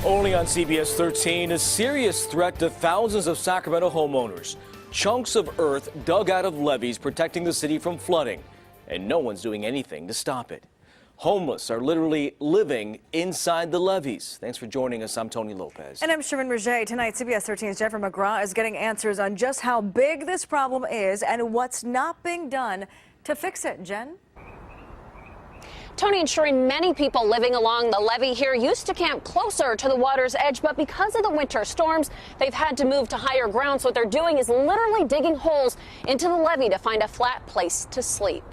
Only on CBS 13, a serious threat to thousands of Sacramento homeowners. Chunks of earth dug out of levees protecting the city from flooding, and no one's doing anything to stop it. Homeless are literally living inside the levees. Thanks for joining us. I'm Tony Lopez. And I'm Sherman Roget. Tonight, CBS 13's Jennifer McGraw is getting answers on just how big this problem is and what's not being done to fix it. Jen? Tony and Shereen, many people living along the levee here used to camp closer to the water's edge, but because of the winter storms, they've had to move to higher ground. So what they're doing is literally digging holes into the levee to find a flat place to sleep.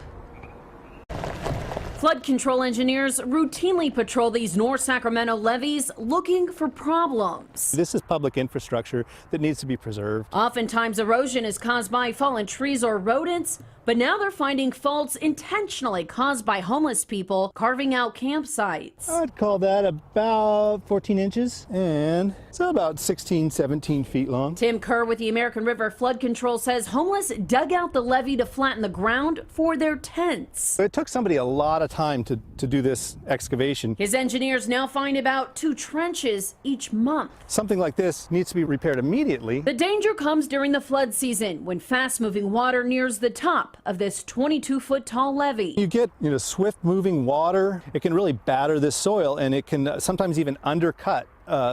Flood control engineers routinely patrol these North Sacramento levees looking for problems. This is public infrastructure that needs to be preserved. Oftentimes erosion is caused by fallen trees or rodents, but now they're finding faults intentionally caused by homeless people carving out campsites. I'd call that about 14 inches and it's about 16, 17 feet long. Tim Kerr with the American River Flood Control says homeless dug out the levee to flatten the ground for their tents. It took somebody a lot of time to do this excavation. His engineers now find about 2 trenches each month. Something like this needs to be repaired immediately. The danger comes during the flood season when fast-moving water nears the top of this 22-foot tall levee. You get, swift moving water. It can really batter this soil, and it can sometimes even undercut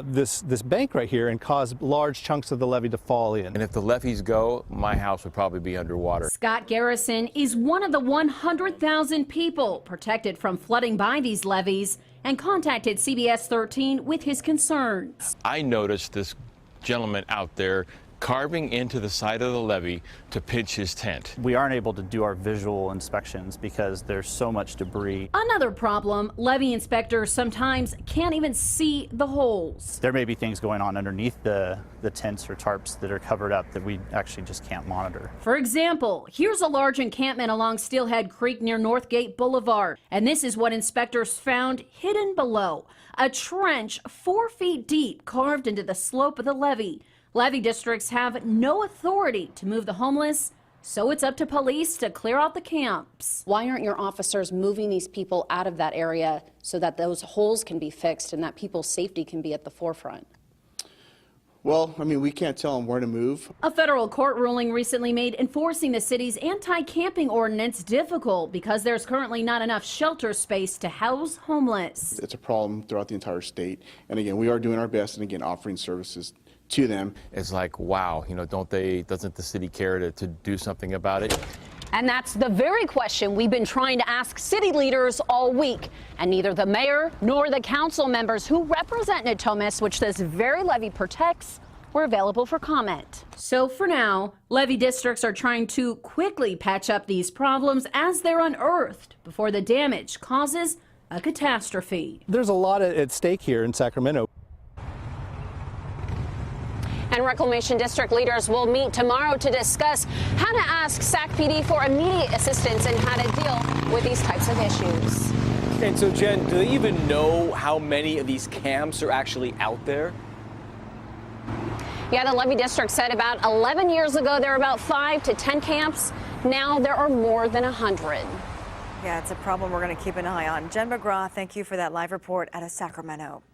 this bank right here and cause large chunks of the levee to fall in. And if the levees go, my house would probably be underwater. Scott Garrison is one of the 100,000 people protected from flooding by these levees and contacted CBS 13 with his concerns. I noticed this gentleman out there carving into the side of the levee to pitch his tent. We aren't able to do our visual inspections because there's so much debris. Another problem, levee inspectors sometimes can't even see the holes. There may be things going on underneath the tents or tarps that are covered up that we actually just can't monitor. For example, here's a large encampment along Steelhead Creek near Northgate Boulevard, and this is what inspectors found hidden below. A trench 4 feet deep carved into the slope of the levee. Levee districts have no authority to move the homeless, so it's up to police to clear out the camps. Why aren't your officers moving these people out of that area so that those holes can be fixed and that people's safety can be at the forefront? Well, we can't tell them where to move. A federal court ruling recently made enforcing the city's anti-camping ordinance difficult because there's currently not enough shelter space to house homeless. It's a problem throughout the entire state. And again, we are doing our best and again, offering services to them. It's like, wow, doesn't the city care to do something about it? And that's the very question we've been trying to ask city leaders all week. And neither the mayor nor the council members who represent Natomas, which this very levee protects, were available for comment. So for now, levee districts are trying to quickly patch up these problems as they're unearthed before the damage causes a catastrophe. There's a lot at stake here in Sacramento. And Reclamation District leaders will meet tomorrow to discuss how to ask Sac PD for immediate assistance and how to deal with these types of issues. And so, Jen, do they even know how many of these camps are actually out there? Yeah, the Levee District said about 11 years ago there were about 5 to 10 camps. Now there are more than 100. Yeah, it's a problem we're going to keep an eye on. Jen McGraw, thank you for that live report out of Sacramento.